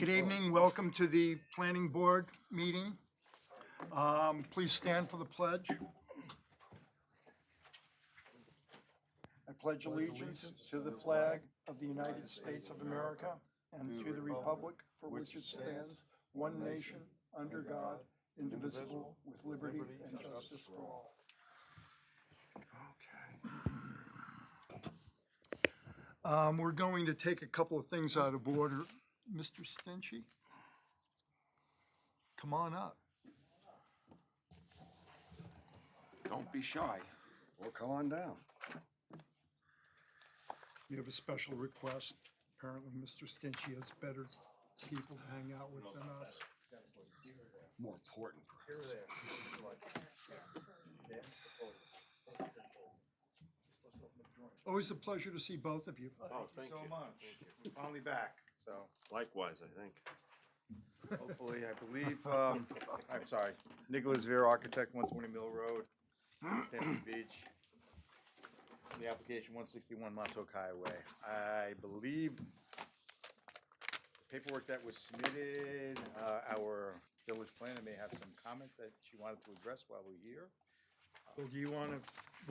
Good evening, welcome to the planning board meeting. Please stand for the pledge. I pledge allegiance to the flag of the United States of America and to the republic for which it stands, one nation, under God, indivisible, with liberty and justice for all. We're going to take a couple of things out of order. Mr. Stinchey, come on up. Don't be shy. Or come on down. We have a special request. Apparently, Mr. Stinchey has better people to hang out with than us. More important, perhaps. Always a pleasure to see both of you. Oh, thank you so much. Thank you. We're finally back, so Likewise, I think. hopefully, I believe, I'm sorry, Nicholas Vera, Architect, 120 Mill Road, East Hampton Beach. The application 161 Montauk Highway. I believe the paperwork that was submitted, our village planner may have some comments that she wanted to address while we're here. Well, do you want to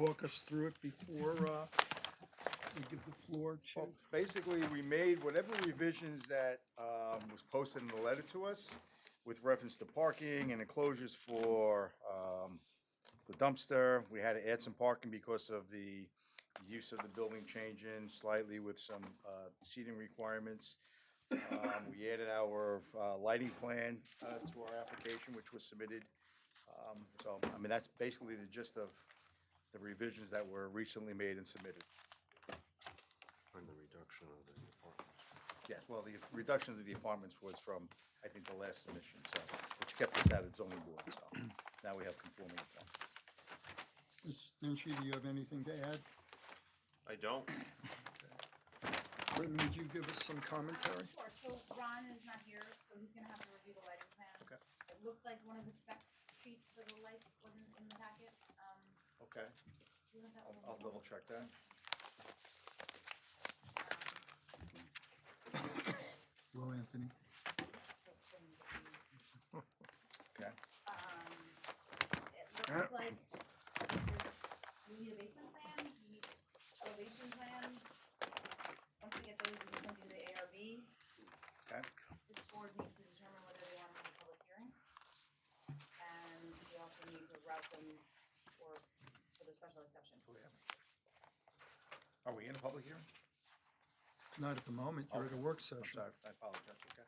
walk us through it before we give the floor to? Well, basically, we made whatever revisions that was posted in the letter to us with reference to parking and enclosures for the dumpster. We had to add some parking because of the use of the building changing slightly with some seating requirements. We added our lighting plan to our application, which was submitted. So, I mean, that's basically the gist of the revisions that were recently made and submitted. And the reduction of the apartments. Yes, well, the reductions of the apartments was from, I think, the last submission, so, which kept us at its zoning board, so now we have conforming apartments. Mr. Stinchey, do you have anything to add? I don't. Britton, would you give us some commentary? Sure, so Ron is not here, so he's gonna have to review the lighting plan. Okay. It looked like one of the specs sheets for the lights wasn't in the packet, Okay, do you have that one? I'll double check that. Hello, Anthony. Okay, It looks like we need a basement plan, we need elevation plans. Once we get those, we can send you the ARB. okay, This board needs to determine whether they wanna have a public hearing. And we also need to route them for the special exception. are we in a public hearing? Not at the moment, you're at a work I'm session. sorry, I apologize, okay.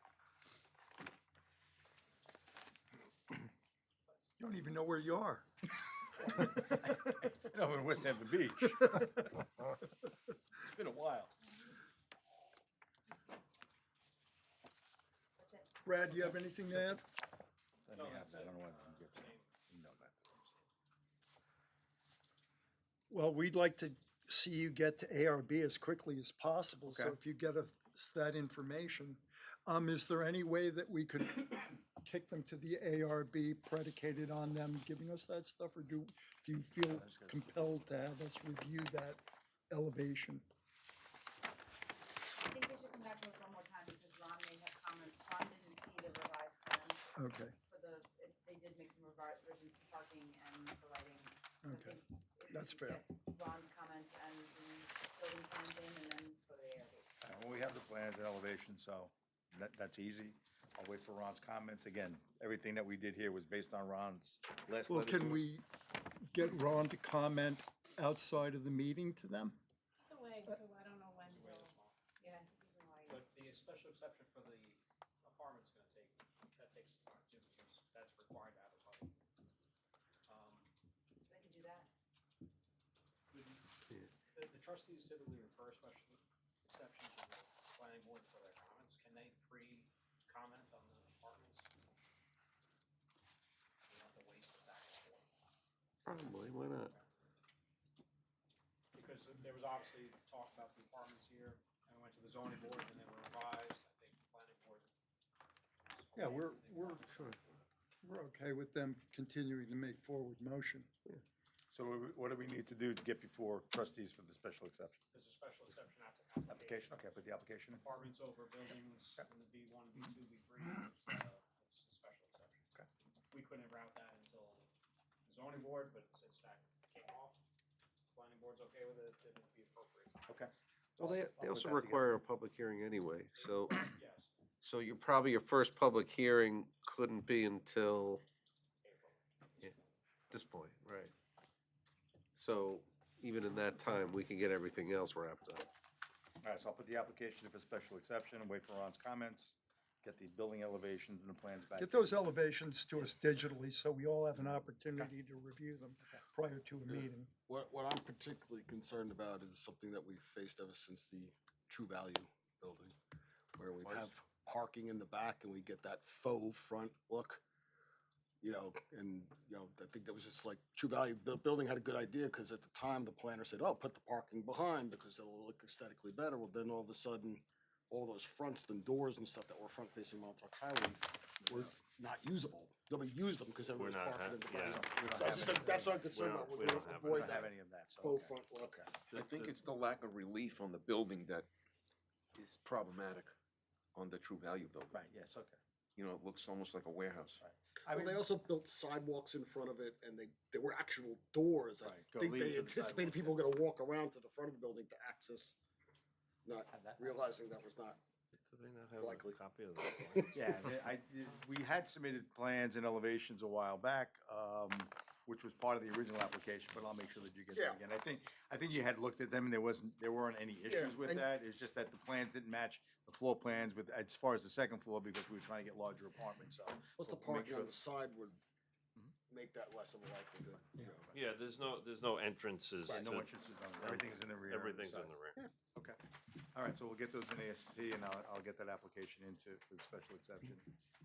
You don't even know where you are. No, we're in West Hampton Beach. It's been a while. That's it. Brad, do you have anything to add? Let me have that, I don't know what to get to. Email that. Well, we'd like to see you get to ARB as quickly as possible, so Okay. if you get us that information, is there any way that we could kick them to the ARB predicated on them giving us that stuff, or do you feel compelled to have us review that elevation? I think they should come back to us one more time because Ron may have comments. Ron didn't see the revised plan Okay, for they did make some revisions to parking and the lighting. So I Okay. think if we That's could fair. get Ron's comments and the building plans in and then go to ARB. Well, we have the plans and elevation, so that's easy. I'll wait for Ron's comments. Again, everything that we did here was based on Ron's last well, letter to can us. we get Ron to comment outside of the meeting to them? He's away, so I don't know when he'll, yeah, he's in Hawaii. But the special exception for the apartment's gonna take, that takes time too, because that's required to have a public. So they can do that. The trustees typically refer special exceptions to the planning board for their comments. Can they pre-comment on the apartments? You don't have to waste it back and forth. Probably, why not? Because there was obviously talk about the apartments here, and we went to the zoning board, and they were revised. I think the planning board. was Yeah, okay we're with it. we're okay with them continuing to make forward motion. So what do we need to do to get before trustees for the special exception? There's a special exception Application, okay, put the application in. Apartments over buildings in the B1, B2, B3 zoning board, but since that came off, planning board's okay with it, then it'd be appropriate. Okay. Well, they I'll also put that require a public hearing anyway, so, Yes, so you probably, your first public hearing couldn't be until April. this point, right? So even in that time, we can get everything else wrapped up. All right, so I'll put the application for special exception and wait for Ron's comments, get the building elevations and the plans back. Get to you. those elevations to us digitally so we all have an opportunity to review them prior to a meeting. What I'm particularly concerned about is something that we've faced ever since the True Value building, where we have parking in the back and we get that faux front look. I think that was just like True Value building had a good idea because at the time the planner said, "Oh, put the parking behind because it'll look aesthetically better." Well, then all of a sudden, all those fronts and doors and stuff that were front facing Montauk Highway were not usable. Nobody used them because everybody was We're not parking in the ha- back. yeah. So I was just like, that's what I'm concerned about. we We're don't gonna have We avoid don't have that any of that, so. faux okay. front look. I think it's the lack of relief on the building that is problematic on the True Value building. Right, yes, okay. You know, it looks almost like a warehouse. I Well, mean, they also built sidewalks in front of it, and they were actual doors. I Right, go think lead they to the anticipated sidewalk. people were gonna walk around to the front of the building to access, not Have that. realizing that was not. Do they not have Likely. a copy of that? yeah, we had submitted plans and elevations a while back, which was part of the original application, but I'll make sure that you get Yeah. that again. I think you had looked at them and there weren't any issues with and- that. It's just that the plans didn't match the floor plans with, as far as the second floor, because we were trying to get larger apartments, so. Plus, the we'll make parking sure on the side would make that less of a likelihood. Yeah, there's no entrances Right, no to, entrances on it. Everything's in the rear. and everything's in sides. the rear. Okay. All right, so we'll get those in ASP and I'll get that application into for the special exception.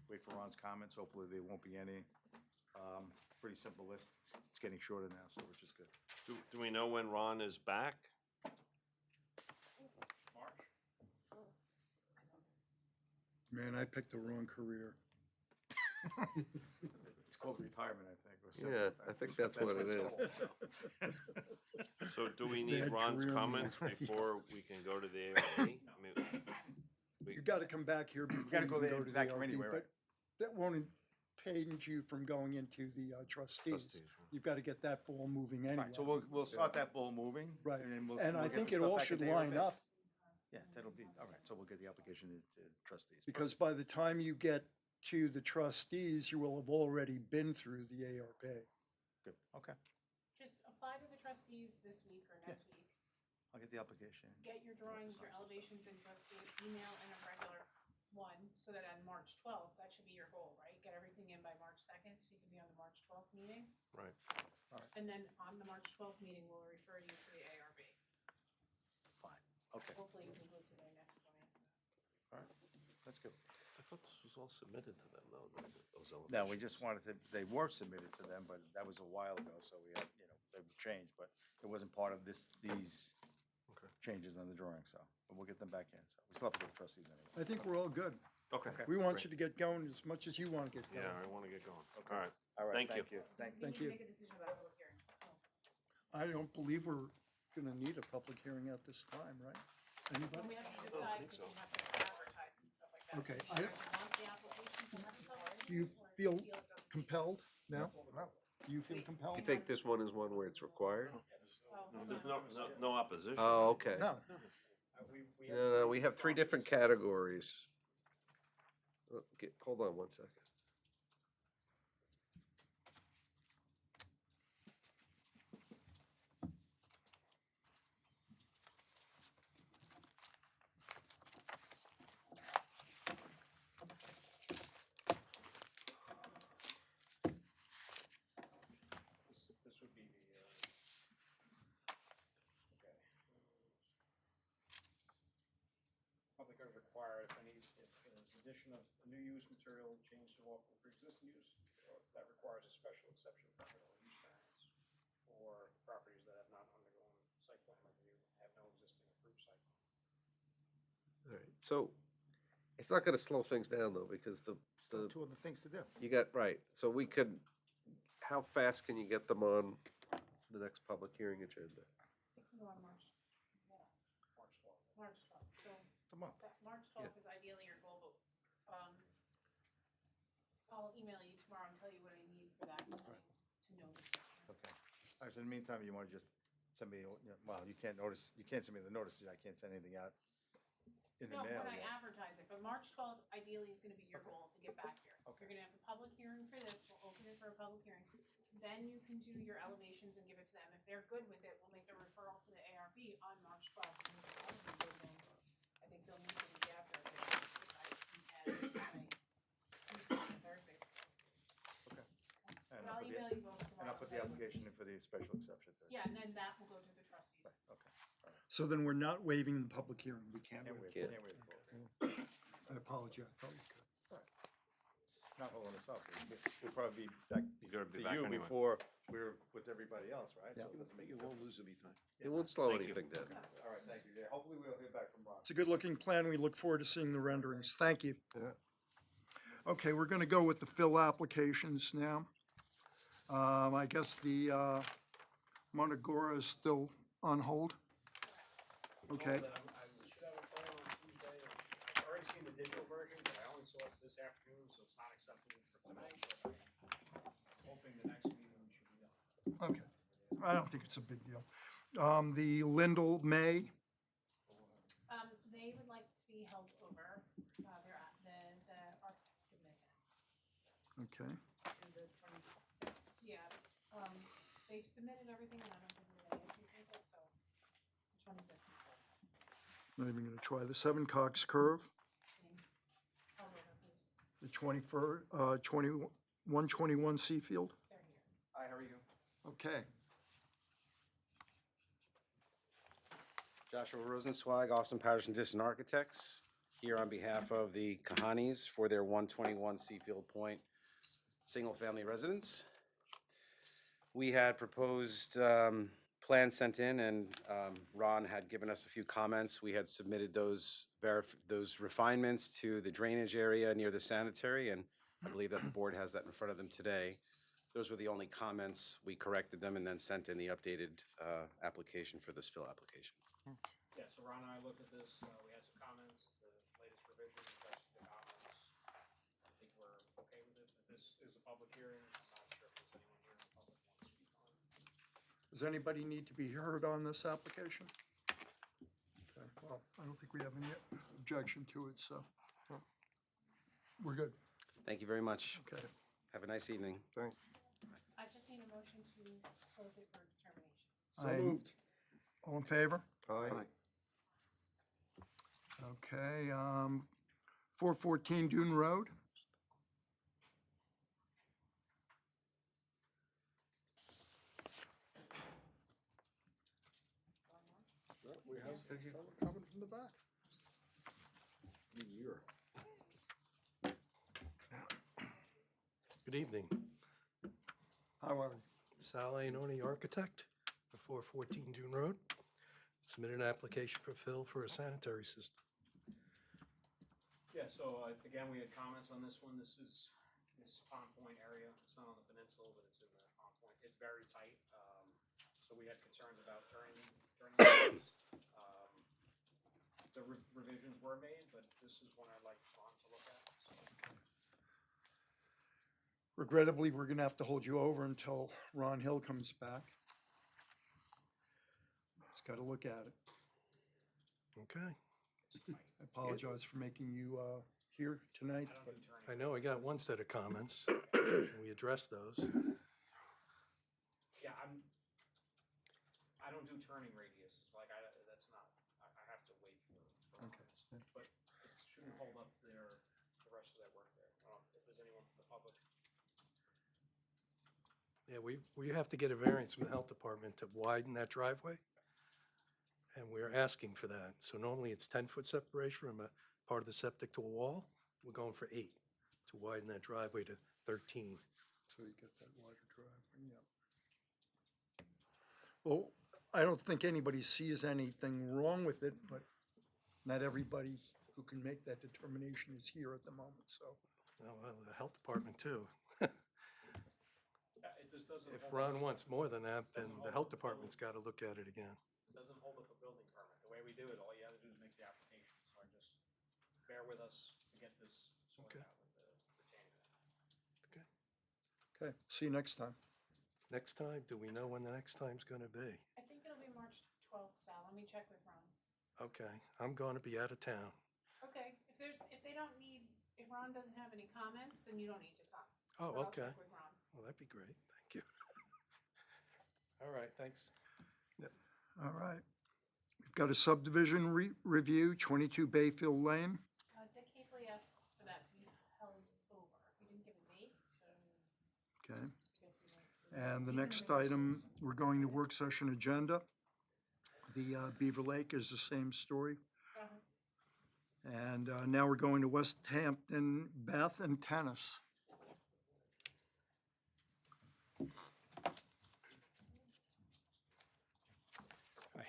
Wait for Ron's comments. Hopefully there won't be any. Pretty simple list. It's getting shorter now, so which is good. Do we know when Ron is back? March? Man, I picked the wrong career. It's called retirement, I think. or something Yeah, like that. I think that's what it it's is. called, so. So do we need Bad Ron's career comments man. before we can go to the ARB? I mean, You gotta come back here before you gotta can go go there- to the back here ARB, anyway, right? but that won't impede you from going into the trustees. Trustees, right. You've gotta get that ball moving anyway. Right, so we'll start that ball moving. Right, then we'll and I get the think it stuff all back at should the line ARB. up, Yeah, that'll be, all right, so we'll get the application into trustees. because by the time you get to the trustees, you will have already been through the ARB. Good, okay. Just apply to the trustees this week or next week. I'll get the application. Get your drawings, your elevations and trustee email and a regular one, so that on March 12th, that should be your goal, right? Get everything in by March 2nd, so you can be on the March 12th meeting. Right. And then on the March 12th meeting, we'll refer you to the ARB. Fine, okay, Hopefully you can go to their next one. all right, that's good. I thought this was all submitted to them, though, those elevations. No, we just wanted to, they were submitted to them, but that was a while ago, so we had, they were changed, but it wasn't part of these Okay. changes on the drawing, so, but we'll get them back in, so we still have to go to trustees anyway. I think we're all good. Okay. Okay. We want great. you to get going as much as you wanna get going. Yeah, I want to get going. Okay. All right. All right, Thank you. thank you. Thank We Thank need to you. make a decision about a public hearing. I don't believe we're gonna need a public hearing at this time, right? Well, Anybody? we have to decide, because we have to advertise and stuff like that. Okay, Do you guys want the application to have a public Do you hearing, or feel it doesn't need to? compelled now? Do you feel You compelled? think this one is one where it's required? Oh, hold There's on. no opposition. Uh, Oh, okay. No, No, we have three different categories. Hold on one second. This would be the, okay. Public is required if any, if there's addition of a new use material, change to lawful pre-existing use, or that requires a special exception permit or use variance for properties that have not undergone site plan review, have no existing approved site. All right, so it's not gonna slow things down though, because Still two other things to do. you got, right, so we could, how fast can you get them on the next public hearing agenda? It can go on March, yeah, March 12th. March 12th, so It's a month. that March 12th is ideally your goal, but, I'll email you tomorrow and tell you what I need for that meeting to know the All right, so in the meantime, you wanna just send me, well, you can't send me the notices, I can't send anything out in the No, mail when I yet. advertise it, but March 12th ideally is gonna be your goal to get back here. Okay. You're gonna have a public hearing for this, we'll open it for a public hearing. Then you can do your elevations and give it to them. If they're good with it, we'll make the referral to the ARB on March 12th. And if it won't be good, then I think they'll meet the week after. If you guys can add it by Tuesday or Thursday. And But I'll put the- email you both tomorrow. And I'll put the application in for the special exception. Thursday. Yeah, and then that will go to the trustees. Okay. So then we're not waiving the public hearing. We can't Can't waive. wait, Can't. can't wait. for it. I apologize. I thought we could. Not holding us up. We'll probably be back You're gonna be to back you anyway. before we're with everybody else, right? So Yeah. it doesn't make a You difference. won't lose any time. It won't slow Thank you. anything down. All right, thank you. Yeah, hopefully we'll hear back from Ron. It's a good-looking plan. We look forward to seeing the renderings. Thank you. Yeah. Okay, we're gonna go with the fill applications now. I guess the Montagora is still on hold. Okay, That I should have a phone on Tuesday. I've already seen the digital version, but I only saw it this afternoon, so it's not acceptable for tonight. But I'm hoping the next meeting we should be done. okay. I don't think it's a big deal. The Lindell May, They would like to be held over, they're at the architect committee. okay. In the 26th, yeah, they've submitted everything and I don't think there's any issues with it, so the 26th is Not even gonna try the 7 Cox Curve, same. Held over, please, the 121 Seafield. they're here. Hi, how are you? Okay, Joshua Rosenzweig, Austin Patterson Distant Architects, here on behalf of the Kahanis for their 121 Seafield Point single-family residence. We had proposed plans sent in, and Ron had given us a few comments. We had submitted those refinements to the drainage area near the sanitary, and I believe that the board has that in front of them today. Those were the only comments. We corrected them and then sent in the updated application for this fill application. Yeah, so Ron and I looked at this, we had some comments, the latest revisions, that's the comments. I think we're okay with it. If this is a public hearing, I'm not sure if there's anyone here in the public who wants to speak on it. does anybody need to be heard on this application? Okay, well, I don't think we have any objection to it, so we're good. Thank you very much. Okay. Have a nice evening. Thanks. I just need a motion to close it for determination. So I- moved. All in favor? Aye. Okay, 414 Dune Road. We have someone coming from the back. Good year. Good evening. How are you? Sal Ainoni, architect for 414 Dune Road. Submitted an application for fill for a sanitary system. Yeah, so again, we had comments on this one. This is Pond Point area. It's not on the peninsula, but it's in the Pond Point. It's very tight. So we had concerns about during this. The revisions were made, but this is one I'd like Ron to look at. So, Regrettably, we're gonna have to hold you over until Ron Hill comes back. He's gotta look at it. Okay. I apologize for making you here tonight, I don't but do turning. I know I got one set of comments, and we addressed those. Yeah, I don't do turning radiuses. Like that's not. I have to wait for Okay. Ron. But it shouldn't hold up the rest of their work there. I don't know if there's anyone from the public. Yeah, we have to get a variance from the health department to widen that driveway. And we're asking for that. So normally it's 10-foot separation from a part of the septic to a wall. We're going for 8 to widen that driveway to 13. so you get that wider driveway, yeah. Well, I don't think anybody sees anything wrong with it, but not everybody who can make that determination is here at the moment, so. Well, the health department too. It just doesn't. If hold up- Ron wants more than that, then the health department's got to look at it again. It doesn't hold up a building permit. The way we do it, all you have to do is make the application. So I just bear with us to get this sorted Okay. out with the retaining. Okay. Okay, see you next time. next time, do we know when the next time's gonna be? I think it'll be March 12th, Sal. Let me check with Ron. Okay, I'm gonna be out of town. Okay, if they don't need, if Ron doesn't have any comments, then you don't need to come. Oh, But I'll okay. check with Ron. Well, that'd be great, thank you. All right, thanks. All right. We've got a subdivision review, 22 Bayfield Lane. Dick Haefley asked for that to be held over. We didn't give a date, so Okay. I guess we won't. And the next item, we're going to work session agenda. The Beaver Lake is the same story. Go ahead. And now we're going to West Hampton Bath and Tennis. Hi.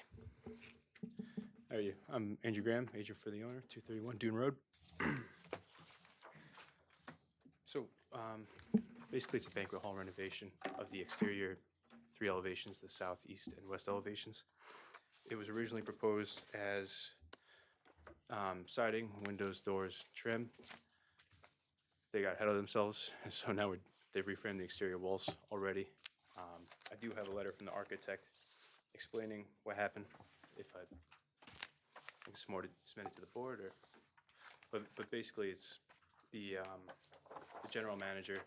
How are you? I'm Andrew Graham, agent for the owner, 231 Dune Road. So, basically, it's a banquet hall renovation of the exterior 3 elevations, the south, east, and west elevations. It was originally proposed as siding, windows, doors, trim. They got ahead of themselves, and so now they've reframed the exterior walls already. I do have a letter from the architect explaining what happened. If I think it's more to submit it to the board, or, but basically it's the general manager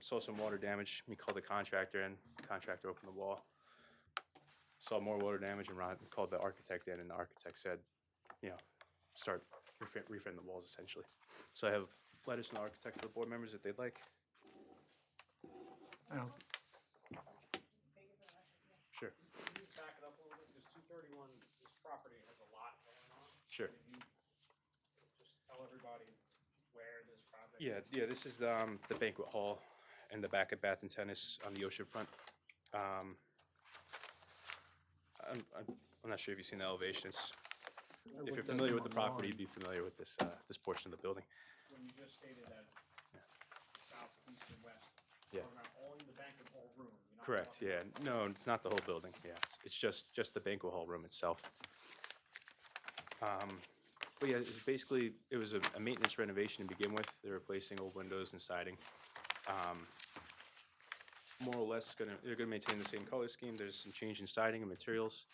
saw some water damage. He called the contractor in. The contractor opened the wall, saw more water damage, and Ron called the architect in, and the architect said, you know, start reframe the walls essentially. So I have letters from the architect to the board members if they'd like. I don't- Sure. Can you back it up a little bit, because 231, this property has a lot going on. Sure. Can you just tell everybody where this project? Yeah, this is the banquet hall and the back of Bath and Tennis on the ocean front. I'm not sure if you've seen the elevations. If you're familiar with the property, you'd be familiar with this portion of the building. When you just stated that south, east, and west. Yeah. Talking about only the banquet hall room. you're not Correct, talking yeah. about- No, it's not the whole building, yeah. It's just the banquet hall room itself. But yeah, it's basically, it was a maintenance renovation to begin with. They're replacing old windows and siding. More or less, they're gonna maintain the same color scheme. There's some change in siding and materials.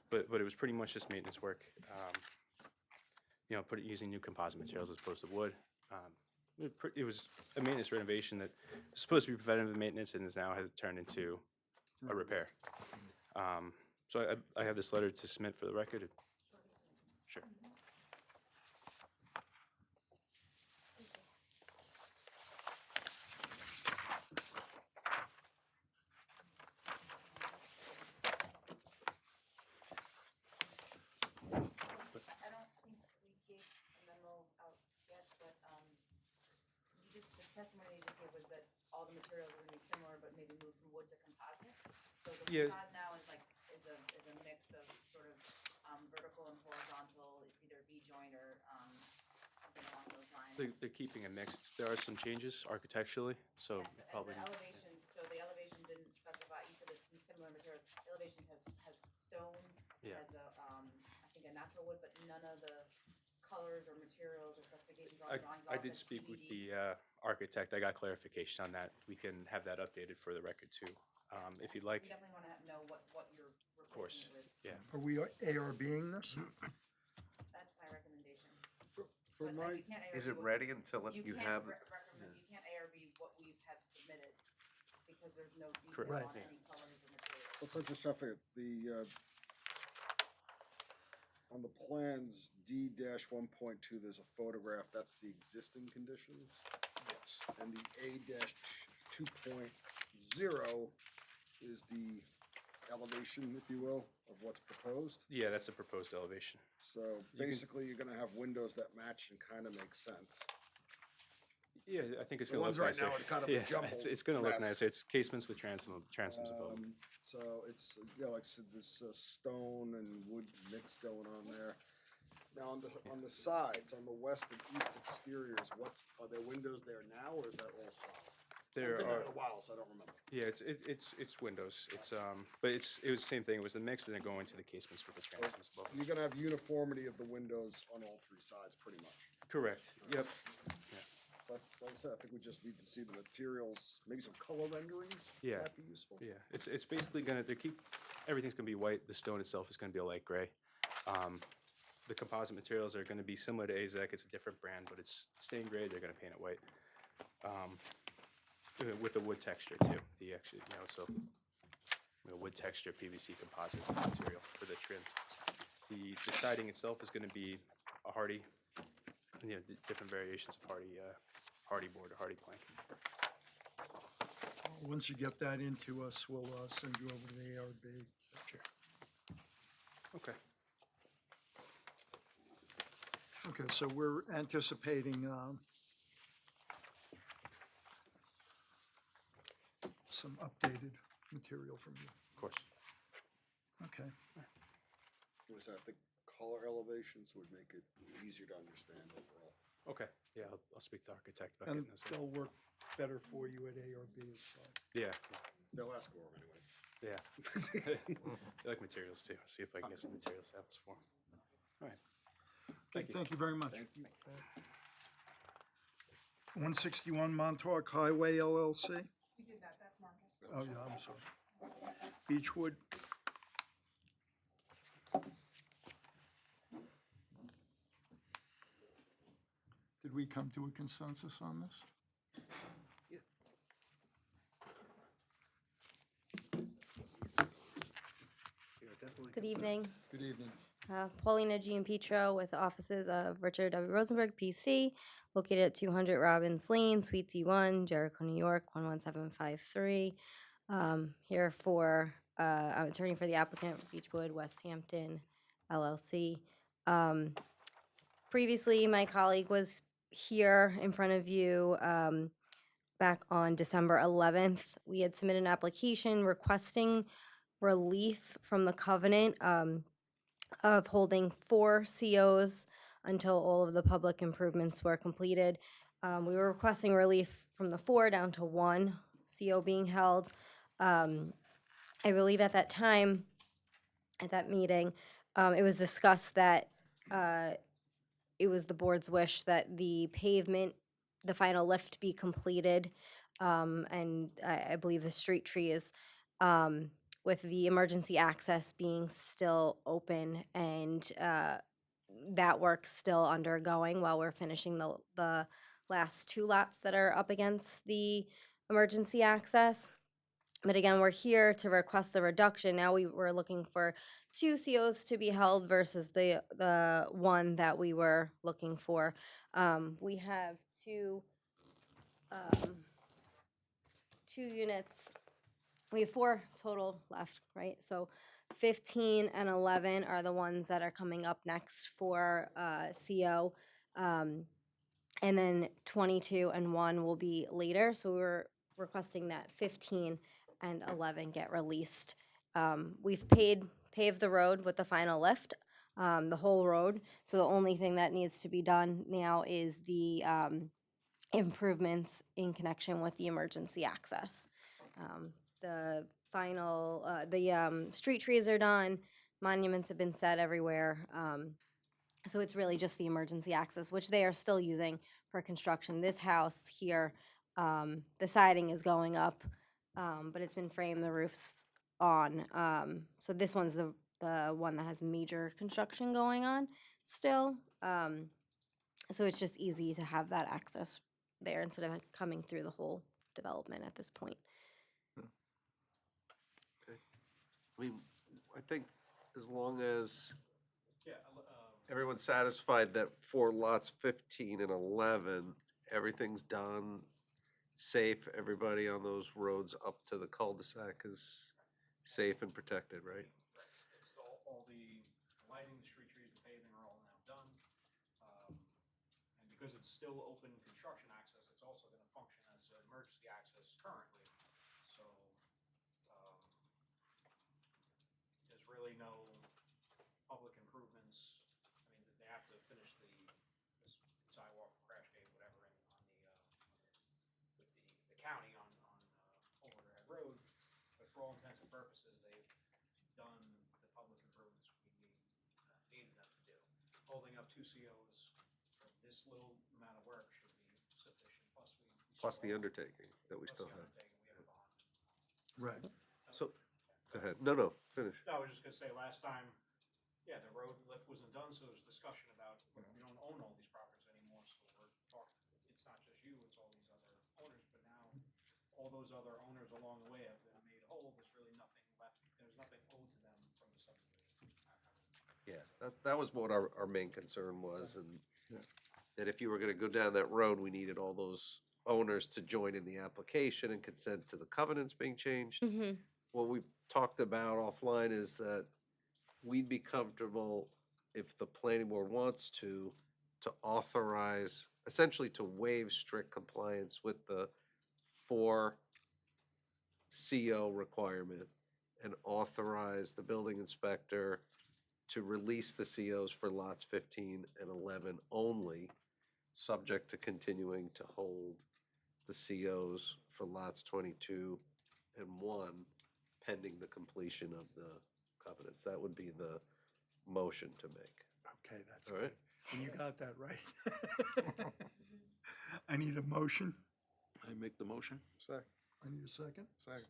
But it was pretty much just maintenance work. You know, using new composite materials as opposed to wood. It was a maintenance renovation that was supposed to be preventative maintenance and has turned into a repair. So I have this letter to submit for the record. Sure. I don't think we gave a memo out yet, but, the testimony you just gave was that all the materials are gonna be similar, but maybe move from wood to composite. So the Yeah. facade now is a mix of sort of, vertical and horizontal, it's either V-joint or, something along those lines. They're keeping a mix. There are some changes architecturally, so Yes, and probably. the elevation, so the elevation didn't specify, you said it's similar materials, elevation has stone, Yeah. has I think a natural wood, but none of the colors or materials or specifications on the drawings. I all did said speak with TBD. the architect. I got clarification on that. We can have that updated for the record too, if you'd like. We definitely wanna know what you're course. replacing with, Yeah. Are we ARBing this? that's my recommendation. For But my, you can't ARB Is it what- ready until You you can't have? recommend, you can't ARB what we've had submitted, because there's no detail Correct. Right. on any colors or materials. let's just try to figure, on the plans, D-1.2, there's a photograph, that's the existing conditions. Yes. And the A-2.0 is the elevation, if you will, of what's proposed. Yeah, that's the proposed elevation. So basically, you're gonna have windows that match and kind of make sense. Yeah, I think it's The gonna ones look right nicer. now are kind of a Yeah, jumbled it's gonna look mess. nicer. It's casements with transoms above. So it's, like I said, this stone and wood mix going on there. Now, on the sides, on the west and east exteriors, are there windows there now, or is that all solid? There I've been there are, in a while, so I don't remember. yeah, it's windows. But it was the same thing. It was the mix and then going into the casements with the transoms above. You're gonna have uniformity of the windows on all 3 sides, pretty much. Correct. Yep. So like I said, I think we just need to see the materials, maybe some color renderings. Yeah. Might be useful. Yeah, it's basically gonna, everything's gonna be white, the stone itself is gonna be a light gray. The composite materials are gonna be similar to AZEK, it's a different brand, but it's stained gray, they're gonna paint it white. With the wood texture too, so, wood texture PVC composite material for the trim. The siding itself is gonna be a hardy, different variations of hardy board or hardy plank. Once you get that into us, we'll send you over to the ARB. Okay. Okay, so we're anticipating some updated material from you. Of course. Okay. Like I said, I think color elevations would make it easier to understand overall. Okay, yeah, I'll speak to architect about And getting those. they'll work better for you at ARB as well. Yeah, They'll ask for them anyway. yeah. They like materials too. See if I can get some material samples for them. All right. Okay, thank you very much. Thank you. 161 Montauk Highway LLC. We did that, that's Marcus. Oh, yeah, I'm sorry. Beechwood. Did we come to a consensus on this? Good evening. Good evening. Paulina Giampetro with offices of Richard W. Rosenberg, PC, located at 200 Robbins Lane, Suite D1, Jericho, New York, 11753. Here for, I'm attorney for the applicant, Beechwood, West Hampton, LLC. Previously, my colleague was here in front of you back on December 11th. We had submitted an application requesting relief from the covenant of holding 4 COs until all of the public improvements were completed. We were requesting relief from the 4 down to 1 CO being held. I believe at that time, at that meeting, it was discussed that it was the board's wish that the pavement, the final lift be completed, and I believe the street trees, with the emergency access being still open and that work's still undergoing while we're finishing the last 2 lots that are up against the emergency access. But again, we're here to request the reduction. Now we're looking for 2 COs to be held versus the 1 that we were looking for. We have 2 units. We have 4 total left, right? So 15 and 11 are the ones that are coming up next for CO. And then 22 and 1 will be later. So we're requesting that 15 and 11 get released. We've paved the road with the final lift, the whole road. So the only thing that needs to be done now is the improvements in connection with the emergency access. The final, street trees are done, monuments have been set everywhere. So it's really just the emergency access, which they are still using for construction. This house here, the siding is going up, but it's been framed, the roof's on. So this one's the one that has major construction going on still. So it's just easy to have that access there instead of coming through the whole development at this point. I mean, I think as long as everyone's satisfied that for lots 15 and 11, everything's done, safe, everybody on those roads up to the cul-de-sac is safe and protected, right? All the lighting, the street trees, the paving are all now done. And because it's still open construction access, it's also gonna function as an emergency access currently. So, there's really no public improvements. I mean, they have to finish this sidewalk, crash gate, whatever, with the county on Overhead Road. But for all intents and purposes, they've done the public improvements we needed them to do. Holding up 2 COs for this little amount of work should be sufficient plus the undertaking that we still have. Right. So, go ahead. No, finish. No, I was just gonna say, last time, yeah, the road lift wasn't done, so there was discussion about, we don't own all these properties anymore, so we're talking, it's not just you, it's all these other owners, but now all those other owners along the way have been made whole, there's really nothing left, there's nothing owed to them from the subdivision. Yeah, that was what our main concern was, and that if you were gonna go down that road, we needed all those owners to join in the application and consent to the covenants being changed. Mm-hmm. What we talked about offline is that we'd be comfortable if the planning board wants to authorize, essentially to waive strict compliance with the 4 CO requirement and authorize the building inspector to release the COs for lots 15 and 11 only, subject to continuing to hold the COs for lots 22 and 1, pending the completion of the covenants. That would be the motion to make. Okay, that's All good. right. And you got that right. I need a motion. I make the motion? Second. I need a second. Second.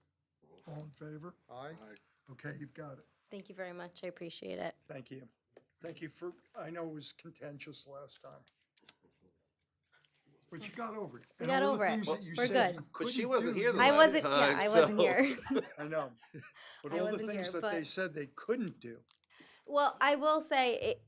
All in favor? Aye. Okay, you've got it. Thank you very much. I appreciate it. Thank you. Thank you for, I know it was contentious last time. But you got over it. We And got all the over it. things that you We're said good. you But she couldn't wasn't do, here you the I last wasn't, time. yeah, I wasn't so- here. I know. But I all the wasn't things here, that they but- said they couldn't do. Well, I will say it,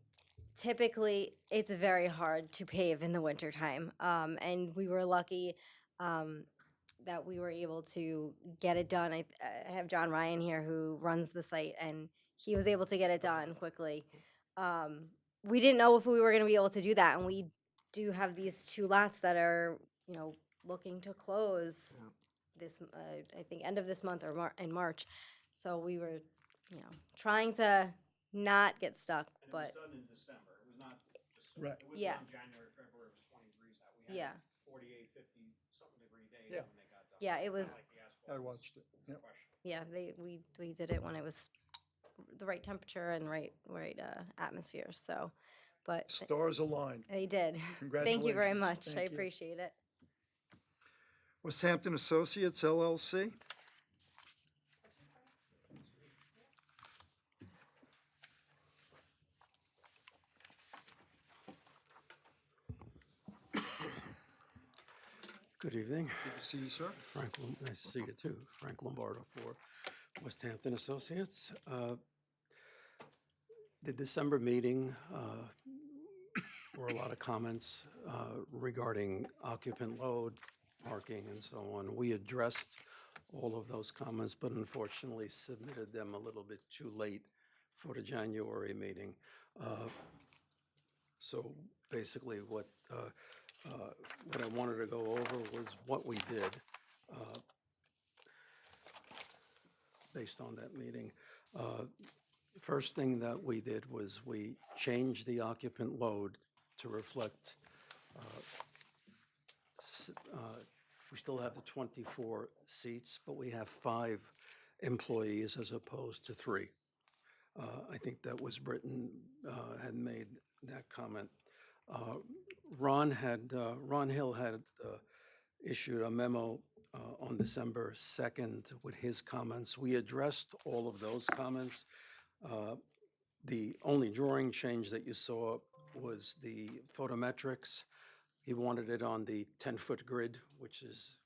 typically it's very hard to pave in the wintertime. And we were lucky that we were able to get it done. I have John Ryan here who runs the site and he was able to get it done quickly. We didn't know if we were going to be able to do that. And we do have these 2 lots that are, looking to close this, I think, end of this month or in March. So we were, trying to not get stuck, And but it was done in December, it was not just, Right. it was Yeah. done January, February, it was 20 degrees out. We yeah, had 48, 50 something degree days Yeah. when they got done. Yeah, So it it's not was- like the asphalt I was watched it. Yep. questionable. yeah, we did it when it was the right temperature and right atmosphere. So, but Stars aligned. they did. Congratulations. Thank you very much. I Thank you. appreciate it. West Hampton Associates LLC. Good evening. Good to see you, sir. Frank, nice to see you too. Frank Lombardo for West Hampton Associates. The December meeting, were a lot of comments regarding occupant load, parking, and so on. We addressed all of those comments, but unfortunately submitted them a little bit too late for the January meeting. So basically, what I wanted to go over was what we did based on that meeting. First thing that we did was we changed the occupant load to reflect, we still have the 24 seats, but we have 5 employees as opposed to 3. I think that was Britton had made that comment. Ron Hill had issued a memo on December 2nd with his comments. We addressed all of those comments. The only drawing change that you saw was the photometrics. He wanted it on the 10-foot grid, which is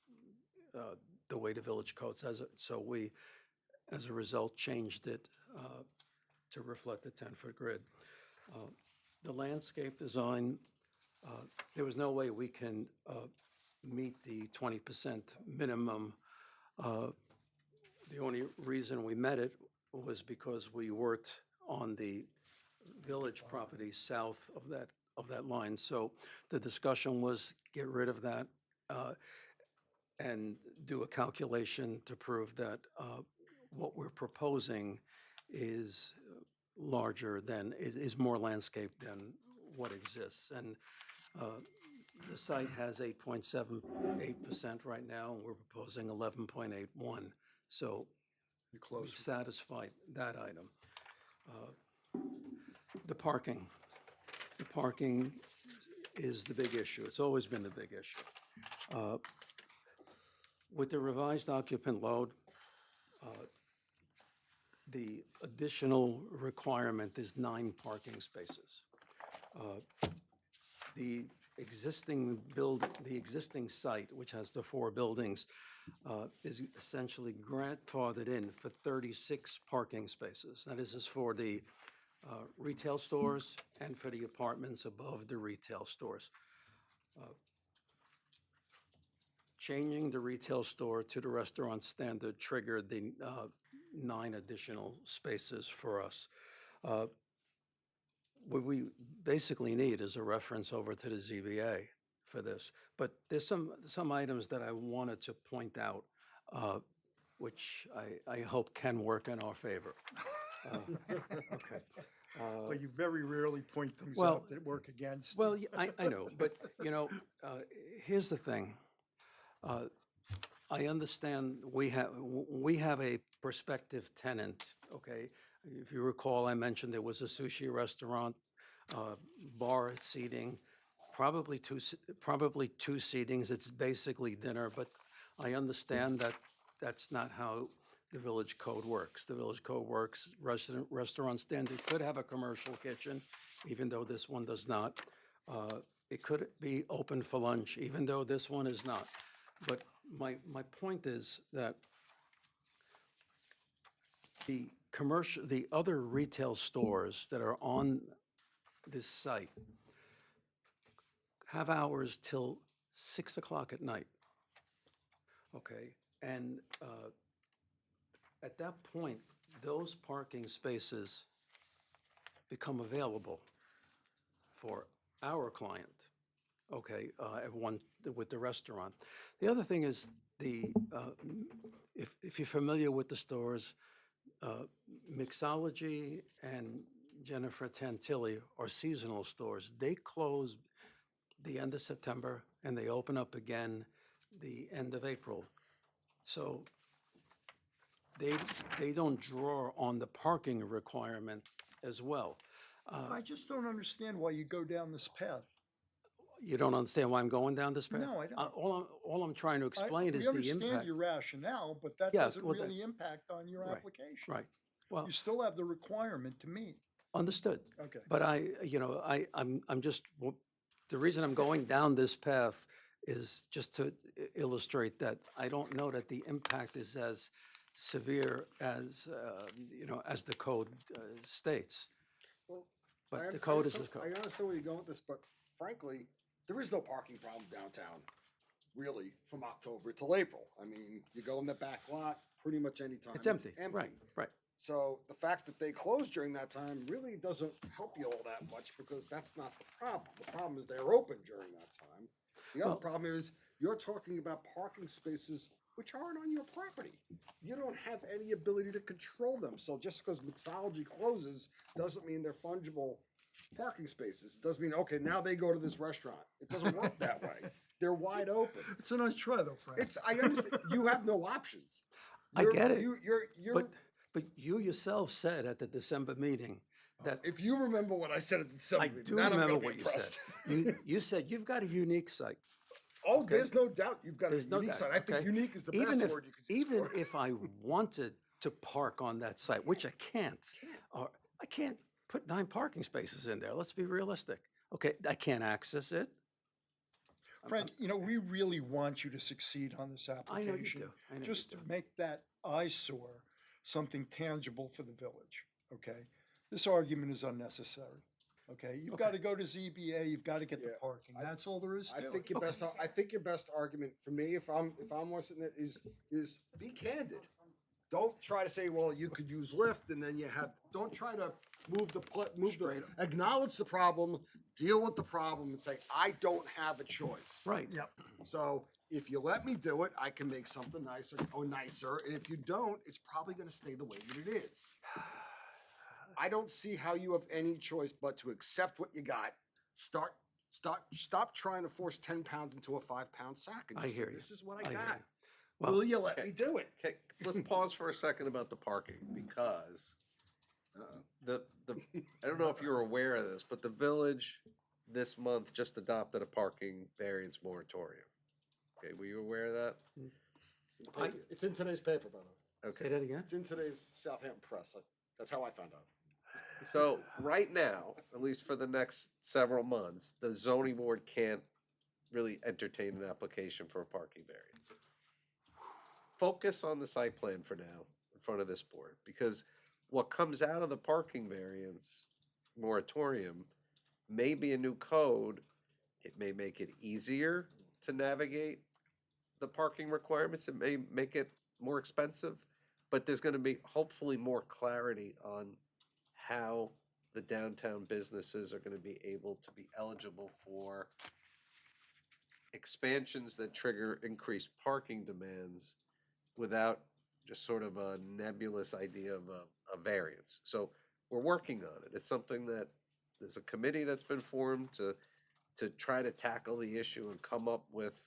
the way the village code says it. So we, as a result, changed it to reflect the 10-foot grid. The landscape design, there was no way we can meet the 20% minimum. The only reason we met it was because we worked on the village property south of that line. So the discussion was get rid of that and do a calculation to prove that what we're proposing is larger than, is more landscape than what exists. And the site has 8.78% right now, and we're proposing 11.81. So we've satisfied that item. The parking. The parking is the big issue. It's always been the big issue. With the revised occupant load, the additional requirement is 9 parking spaces. The existing site, which has the 4 buildings, is essentially grandfathered in for 36 parking spaces. That is for the retail stores and for the apartments above the retail stores. Changing the retail store to the restaurant standard triggered the 9 additional spaces for us. What we basically need is a reference over to the ZBA for this. But there's some items that I wanted to point out, which I hope can work in our favor. Okay. But you very rarely point things well- out that work against. Well, I know, but, here's the thing. I understand we have a prospective tenant, okay? If you recall, I mentioned there was a sushi restaurant, bar seating, probably two seatings. It's basically dinner, but I understand that that's not how the village code works. The village code works, restaurant standard could have a commercial kitchen, even though this one does not. It could be open for lunch, even though this one is not. But my point is that the other retail stores that are on this site have hours till 6 o'clock at night. Okay, and at that point, those parking spaces become available for our client, okay, with the restaurant. The other thing is if you're familiar with the stores, Mixology and Jennifer Tantilli are seasonal stores. They close the end of September and they open up again the end of April. So they don't draw on the parking requirement as well. I just don't understand why you go down this path. You don't understand why I'm going down this path? No, I don't. All I'm trying to explain is the We understand impact. your rationale, but that Yeah, doesn't well, really that's- impact on your Right, application. Right, well, You still have the requirement to meet. understood. Okay. But I'm just, the reason I'm going down this path is just to illustrate that I don't know that the impact is as severe as, as the code states. Well, But the code is the I code. understand where you're going with this, but frankly, there is no parking problem downtown, really, from October till April. I mean, you go in the back lot pretty much any time. It's empty, right. So the fact that they closed during that time really doesn't help you all that much because that's not the problem. The problem is they're open during that time. The other Well- problem is you're talking about parking spaces which aren't on your property. You don't have any ability to control them. So just because Mixology closes doesn't mean they're fungible parking spaces. It doesn't mean, okay, now they go to this restaurant. It doesn't work that way. They're wide open. It's a nice try though, Frank. I understand, you have no options. I You're- get it. You're, But you yourself said at the December meeting that, if you remember what I said at the December I meeting, do then I'm remember gonna be what you said. impressed. You said you've got a unique site. Oh, there's no doubt you've got a There's no unique doubt, site. I think okay? unique is the Even best if- word you could use Even for it. if I wanted to park on that site, which I can't, or I can't put 9 parking spaces in there, let's be realistic. Okay, I can't access it. Frank, we really want you to succeed on this I know you application. do. I know you Just to do. make that eyesore something tangible for the village, okay? This argument is unnecessary, okay? You've got to go to ZBA, you've got to get the Yeah, parking. That's all there is to I it. think your best argument for me, if I'm more sitting there, is be candid. Don't try to say, well, you could use Lyft and then don't try to acknowledge the problem, deal with the problem and say, I don't have a choice. Right. Yep. So if you let me do it, I can make something nicer. And if you don't, it's probably gonna stay the way that it is. I don't see how you have any choice but to accept what you got. Stop trying to force 10 pounds into a 5-pound sack and I just say, hear you. this is what I I hear got. you. Well, Will you let me do it? Okay, let's pause for a second about the parking, because I don't know if you're aware of this, but the village this month just adopted a parking variance moratorium. Okay, were you aware of that? It's in today's paper, by the way. Say that again? It's in today's Southampton Press. That's how I found out. So right now, at least for the next several months, the zoning board can't really entertain an application for a parking variance. Focus on the site plan for now in front of this board, because what comes out of the parking variance moratorium may be a new code. It may make it easier to navigate the parking requirements. It may make it more expensive, but there's gonna be hopefully more clarity on how the downtown businesses are gonna be able to be eligible for expansions that trigger increased parking demands without just sort of a nebulous idea of a variance. So we're working on it. It's something that, there's a committee that's been formed to try to tackle the issue and come up with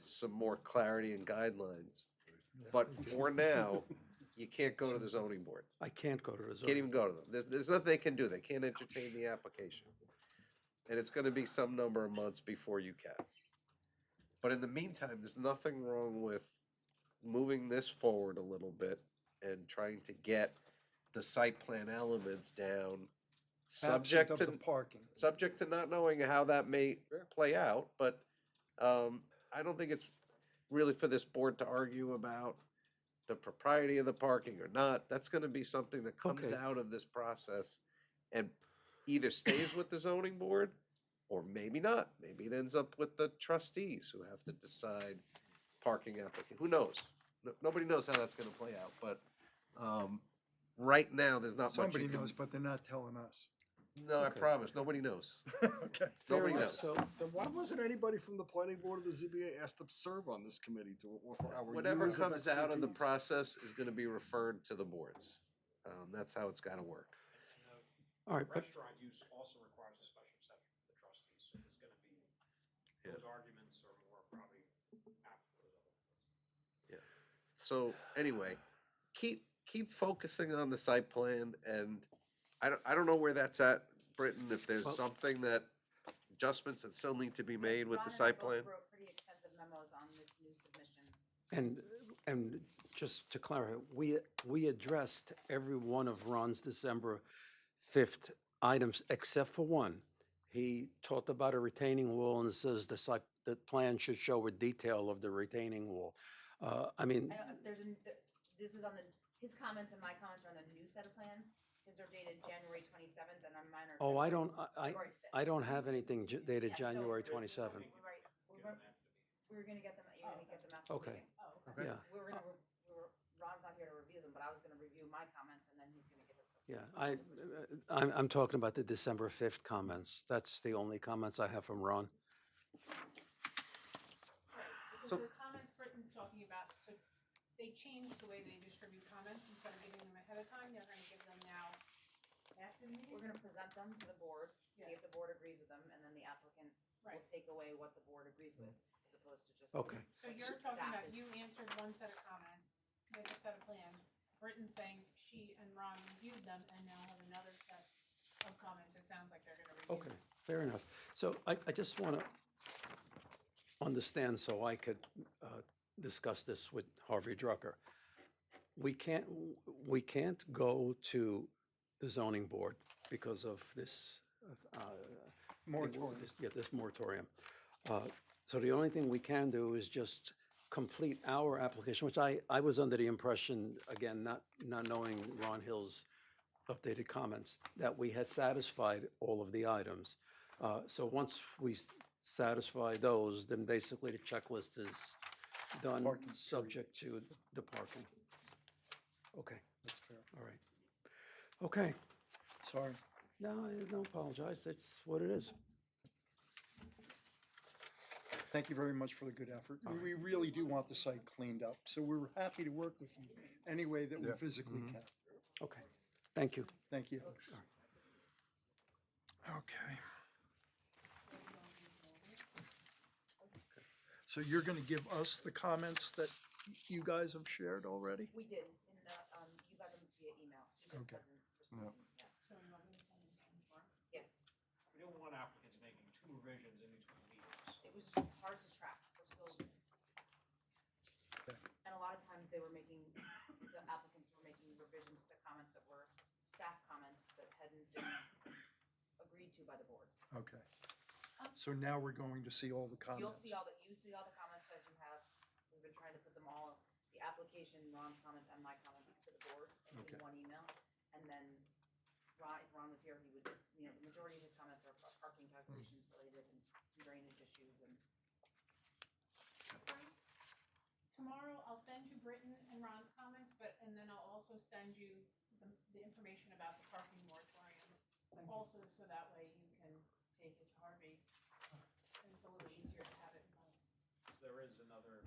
some more clarity and guidelines. But for now, you can't go to the zoning board. I can't go to the Can't zoning. even go to them. There's nothing they can do. They can't entertain the application. And it's gonna be some number of months before you can. But in the meantime, there's nothing wrong with moving this forward a little bit and trying to get the site plan elements down, subject Absent to, of the parking. subject to not knowing how that may play out, but I don't think it's really for this board to argue about the propriety of the parking or not. That's gonna be something that comes Okay. out of this process and either stays with the zoning board or maybe not. Maybe it ends up with the trustees who have to decide parking applicant. Who knows? Nobody knows how that's gonna play out, but right now, there's not much Somebody you can. knows, but they're not telling us. No, I Okay. promise, nobody knows. Okay. Nobody enough. knows. So, Then why wasn't anybody from the planning board or the ZBA asked to serve on this committee to offer our Whatever years of comes out of the expertise? process is gonna be referred to the boards. That's how it's gotta work. all right, but Restaurant use also requires a special exception for the trustees, so there's gonna be, Yeah. those arguments are more probably after those other. So anyway, keep focusing on the site plan, and I don't know where that's at, Britton, if there's Well- something that, adjustments that still need to be made with Ron the and I site plan. both wrote pretty extensive memos on this new submission. And just to clarify, we addressed every one of Ron's December 5th items except for one. He talked about a retaining wall and says the plan should show a detail of the retaining wall. I mean, I know, this is on his comments and my comments are on the new set of plans. His are dated January 27th and mine are. oh, I February 5th. don't have anything dated Yeah, so January we're- 27th. Right, we're gonna get them, you're gonna get them after. the Okay. meeting. Oh, okay. Yeah, Ron's not here to review them, but I was gonna review my comments and then he's gonna give it. yeah, I'm talking about the December 5th comments. That's the only comments I have from Ron. Right, because So- the comments Britton's talking about, so they changed the way they distribute comments, instead of giving them ahead of time, they're gonna give them now after the meeting? We're gonna present them to the board, see Yeah. if the board agrees with them, and then the applicant will Right. take away what the board agrees with, as opposed to just. Okay. So you're Staff talking about, is- you answered one set of comments, with a set of plans, Britton saying she and Ron reviewed them, and now have another set of comments, it sounds like they're gonna review. Okay, fair enough. So I just want to understand so I could discuss this with Harvey Drucker. We can't go to the zoning board because of this. Moratorium. This moratorium. So the only thing we can do is just complete our application, which I was under the impression, again, not knowing Ron Hill's updated comments, that we had satisfied all of the items. So once we satisfy those, then basically the checklist is done, subject to the parking. Okay, That's fair. all right. Okay, Sorry. no, I don't apologize, it's what it is. Thank you very much for the good effort. We really do want the site cleaned up, so we're happy to work with you any way that we physically can. Okay, thank you. Thank you. Okay. So you're gonna give us the comments that you guys have shared already? We did, in the, you got them via email, he just Okay. hasn't received them yet. So you want me to send it to him tomorrow? Yes, We don't want applicants making 2 revisions in between meetings. it was just hard to track, we're still. because they were making, the applicants were making revisions to comments that were staff comments that hadn't been agreed to by the board. Okay. So now we're going to see all the You'll comments. see all the, you see all the comments as you have, we've been trying to put them all, the application, Ron's comments and my comments to the board Okay. in one email. And then Ron, if Ron was here, he would, you know, the majority of his comments are parking calculations related and some drainage issues and. Tomorrow, I'll send you Britton and Ron's comments, and then I'll also send you the information about the parking moratorium. Also, so that way you can take it to Harvey, and it's a little easier to have it in mind. There is another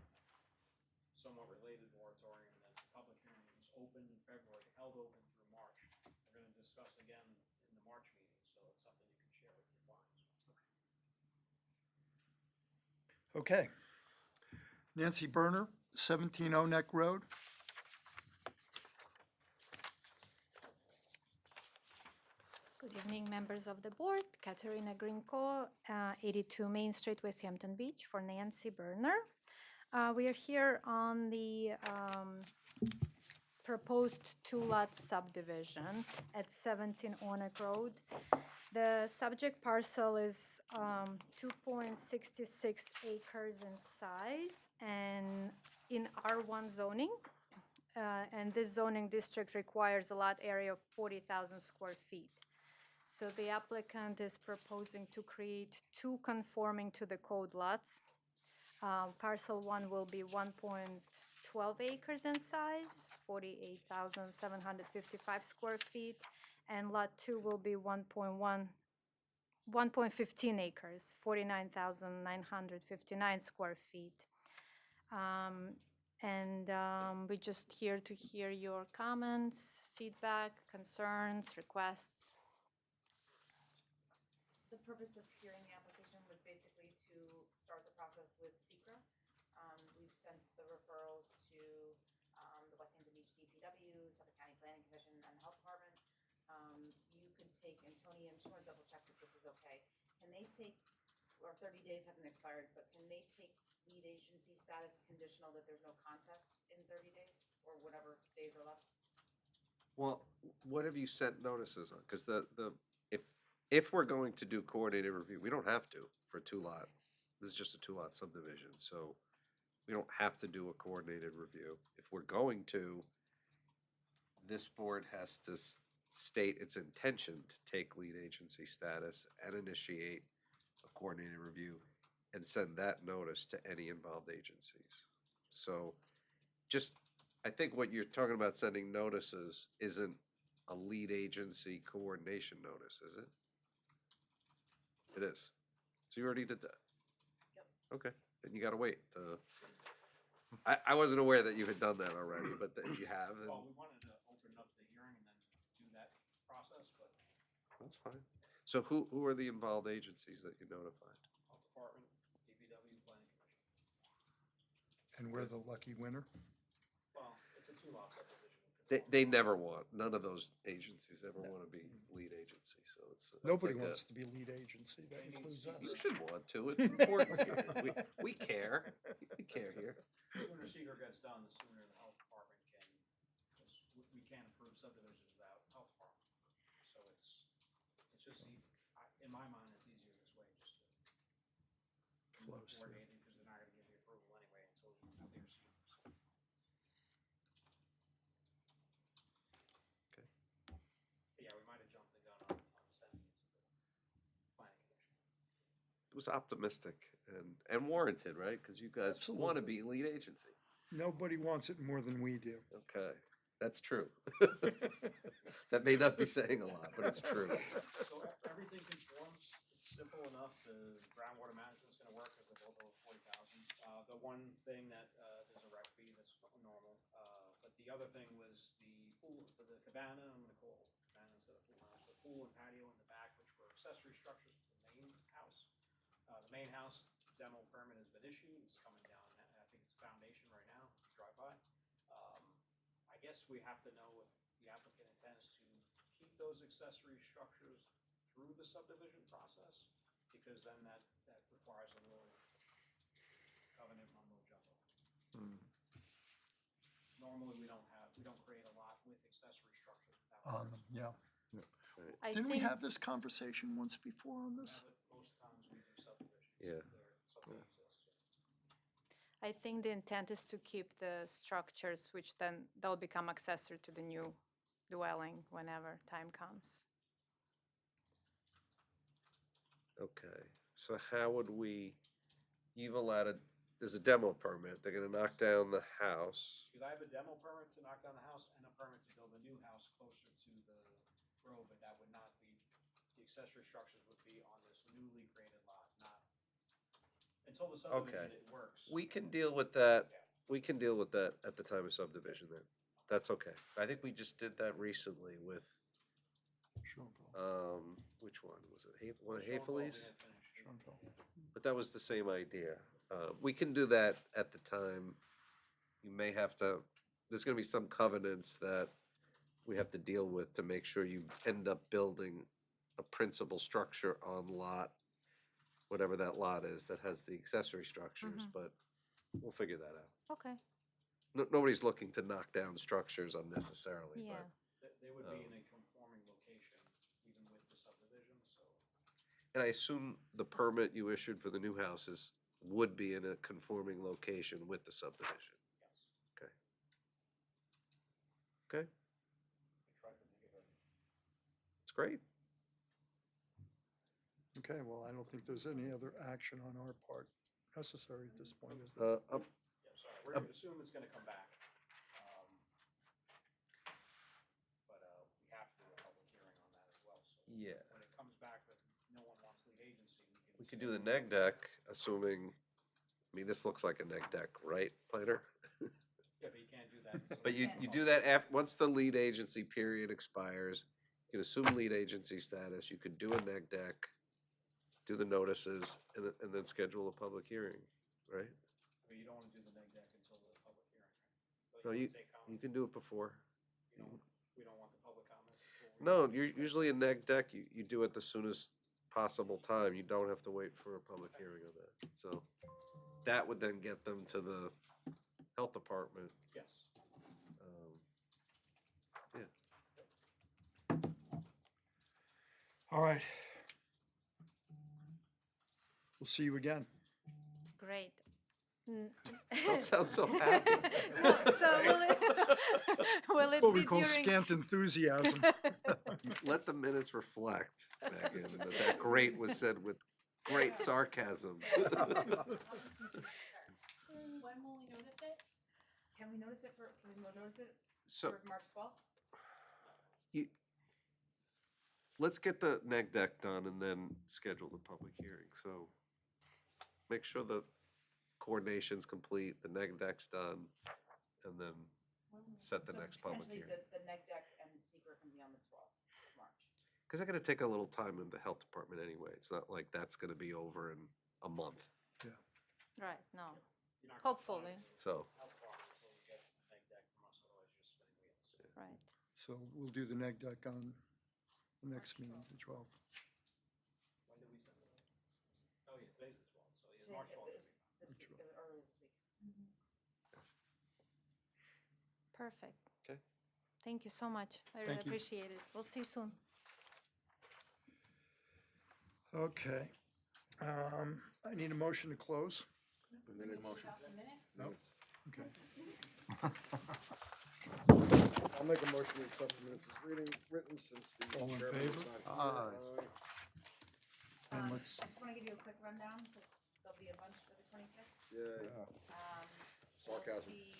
somewhat related moratorium that's a public hearing that was open in February, held open through March. We're gonna discuss again in the March meeting, so it's something you can share with your clients. Okay. Nancy Berner, 17 Neck Road. Good evening, members of the board. Katerina Grinko, 82 Main Street, West Hampton Beach, for Nancy Berner. We are here on the proposed two-lot subdivision at 17 Neck Road. The subject parcel is 2.66 acres in size and in R1 zoning. And this zoning district requires a lot area of 40,000 square feet. So the applicant is proposing to create two conforming to the code lots. Parcel 1 will be 1.12 acres in size, 48,755 square feet, and lot 2 will be 1.15 acres, 49,959 square feet. We're just here to hear your comments, feedback, concerns, requests. The purpose of hearing the application was basically to start the process with SECRA. We've sent the referrals to the West Hampton Beach DPW, Suffolk County Planning Commission, and the Health Department. You could take, and Tony, I'm just want to double check that this is okay. Can they take, or 30 days haven't expired, but can they take lead agency status conditional that there's no contest in 30 days, or whatever days are left? Well, what have you sent notices on? Because if we're going to do coordinated review, we don't have to for a two-lot. This is just a two-lot subdivision, so we don't have to do a coordinated review. If we're going to, this board has to state its intention to take lead agency status and initiate a coordinated review and send that notice to any involved agencies. So just, I think what you're talking about sending notices isn't a lead agency coordination notice, is it? It is. So you already did that? Yep. Okay, then you gotta wait. I wasn't aware that you had done that already, but if you have, then Well, we wanted to open up the hearing and then do that process, but that's fine. So who are the involved agencies that you notified? Health Department, DPW, Planning Commission. And we're the lucky winner. Well, it's a two-lot subdivision. They never want, none of those agencies ever want to be lead agency, so it's. Nobody like wants to be lead agency. That includes us. You should want to, it's important here. We care, we care here. The sooner SECR gets done, the sooner the Health Department can, because we can't approve subdivisions without Health Department. So it's just, in my mind, it's easier this way, just to Flows through. coordinate it, because they're not gonna give you approval anyway until you have their SECR. Okay. Yeah, we might have jumped the gun on sending it to the Planning Commission. It was optimistic and warranted, right? Because you guys want to be lead agency. Nobody wants it more than we do. Okay, that's true. That may not be saying a lot, but it's true. So everything conforms, it's simple enough, the groundwater management's gonna work because they're both over 40,000. The one thing that, there's a rec fee that's normal, but the other thing was the pool, for the cabana, I'm gonna call it cabana instead of pool house, the pool and patio in the back, which were accessory structures to the main house. The main house demo permit has been issued, it's coming down, I think it's foundation right now, if you drive by. I guess we have to know if the applicant intends to keep those accessory structures through the subdivision process, because then that requires a little covenant mumbo jumbo. normally we don't create a lot with accessory structures without. On them, yeah. I Didn't we think, have this conversation once before on this? Most times we do subdivisions. Yeah. Something exists. I think the intent is to keep the structures, which then they'll become accessory to the new dwelling whenever time comes. Okay, so how would we, you've allowed there's a demo permit, they're gonna knock down the house. Because I have a demo permit to knock down the house and a permit to build a new house closer to the road, but that would not be, the accessory structures would be on this newly graded lot, not, until the subdivision, Okay. it works. We can deal with that, we can deal with that at the time of subdivision then. That's okay. I think we just did that recently with, which one was it? One of Hayfleys? But that was the same idea. We can do that at the time. You may have to, there's gonna be some covenants that we have to deal with to make sure you end up building a principal structure on lot, whatever that lot is that has the accessory structures, but we'll figure that out. Okay, Nobody's looking to knock down structures unnecessarily, yeah. but, They would be in a conforming location, even with the subdivision, so. and I assume the permit you issued for the new houses would be in a conforming location with the subdivision. Yes. Okay, I tried to make it it's great. Okay, well, I don't think there's any other action on our part necessary at this point, is there? Yeah, sorry, we're gonna assume it's gonna come back. But we have to do a public hearing on that as well, so. Yeah. When it comes back that no one wants lead agency, We could do the neg deck, assuming, I mean, this looks like a neg deck, right, planner? Yeah, but you can't do that. until But you it's do that once the lead agency period expires, you can assume lead agency status, you could do a neg deck, do the notices, and then schedule a public hearing, right? But you don't wanna do the neg deck until the public hearing, right? But No, wanna you take You comment. can do it before. We don't want the public comment before we. No, usually a neg deck, you do it the soonest possible time, you don't have to wait for a public hearing on that, so. That would then get them to the health department. Yes. All right. We'll see you again. Great. Mm. Don't sound so happy. So will it What we be call during? scant enthusiasm. Let the minutes reflect, Megan, that great was said with great sarcasm. When will we notice it? Can we notice it for, can we notice it So, for March 12th? let's get the neg deck done and then schedule the public hearing, so. Make sure the coordination's complete, the neg deck's done, and then set the So next public potentially hearing. The neg deck and secret can be on the 12th of March. Cause they're gonna take a little time in the health department anyway, it's not like that's gonna be over in a month, Right, no, You're not gonna hopefully, find so. health department until we get the neg deck from us, otherwise you're just spinning wheels. right. So we'll do the neg deck on the next meeting, the 12th. When did we send it out? Oh, yeah, today's the 12th, so yeah, Today, March it 12th. was this week, it was earlier this week. Perfect. Okay. Thank you so much. I really Thank you. appreciate it. We'll see you soon. Okay. I need a motion to close. About the minutes? Nope. Okay. I'll make a motion to accept the minutes as written since the. All in chairman is favor? not here. And I let's, just wanna give you a quick rundown, because there'll be a bunch for the 26th. Yeah, You'll Sarcasm. see,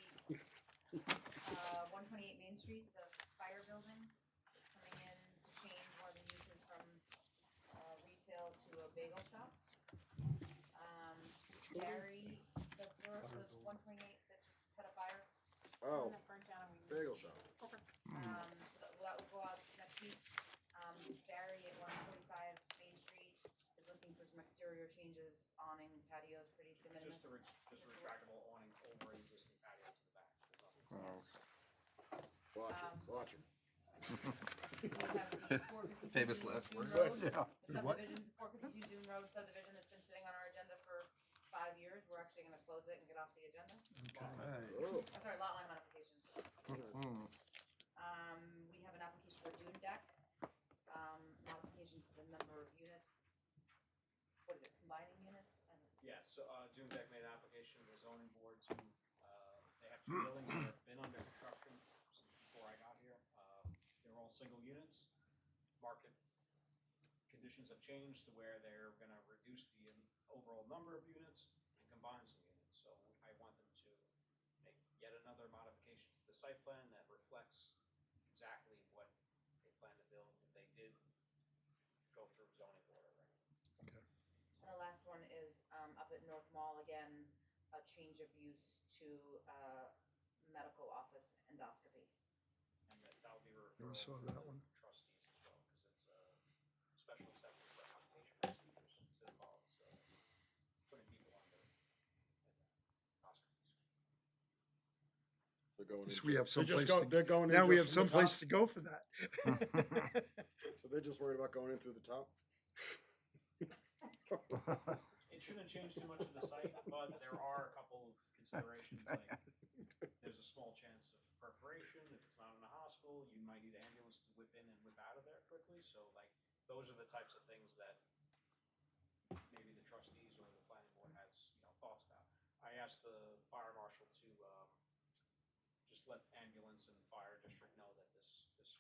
128 Main Street, the fire building is coming in to change one of the uses from retail to a bagel shop. Barry, the 128 that just had a fire, Oh, That burnt down and we. bagel shop. so that will go out next week. Barry at 145 Main Street is looking for some exterior changes, awning, patios, pretty de minimis. Just a retractable awning over an existing patio to the back. There's nothing. Watch it. We have the 452 Famous Dune last Road, word. Yeah. The What? subdivision, 452 Dune Road subdivision that's been sitting on our agenda for 5 years. We're actually gonna close it and get off the agenda. okay. Oh, sorry, lot line modifications. We have an application for dune deck, modification to the number of units. What is it, combining units? And Yeah, so, Dune Deck made an application to the zoning board to, they have two buildings that have been under construction since before I got here. They're all single units. Market conditions have changed to where they're gonna reduce the overall number of units and combine some units. So I want them to make yet another modification to the site plan that reflects exactly what they plan to build if they did go through zoning board already. And the last one is, up at North Mall again, a change of use to, medical office endoscopy. And that'll be a Never referral saw to that the one. trustees as well, because it's a special exception for outpatient procedures, as it involves, putting people under endoscopies. They're going Yes, into- we have they're just someplace go- to- They're going in Now we just have from the someplace top? to go for that. So they're just worried about going in through the top? It shouldn't change too much of the site, but there are a couple of considerations, like, there's a small chance of perforation, if it's not in a hospital, you might need an ambulance to whip in and whip out of there quickly, so like, those are the types of things that maybe the trustees or the planning board has, thoughts about. I asked the fire marshal to, just let ambulance and fire district know that this week is,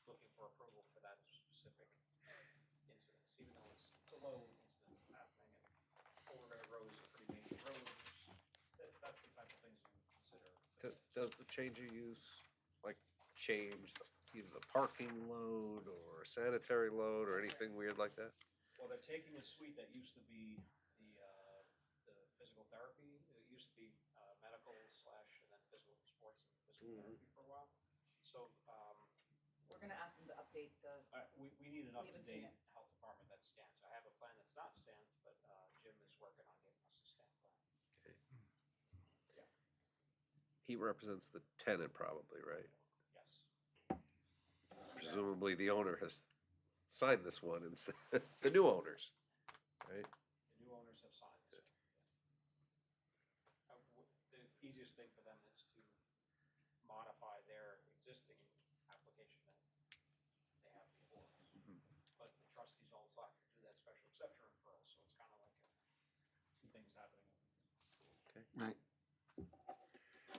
looking for approval for that specific incidents, even though it's a low incidence happening, and Overbear Road is a pretty major road. That's the type of things you would consider. Does the change of use, like, change either the parking load or sanitary load or anything weird like that? Well, they're taking a suite that used to be the physical therapy, it used to be medical / and then physical sports and physical therapy for a while. So, We're gonna ask them to update the, we need an We haven't seen up-to-date health department that's stamped. I have a plan that's not stamped, but Jim is working on getting us a stamped plan. He represents the tenant probably, right? Yes. Presumably the owner has signed this one instead, the new owners, right? The new owners have signed this. The easiest thing for them is to modify their existing application that they have before us. But the trustees also have to do that special exception referral, so it's kind of like two things happening. Right.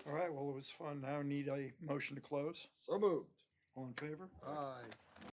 All right, well, it was fun. Now need a motion to close. So moved. All in favor? Aye.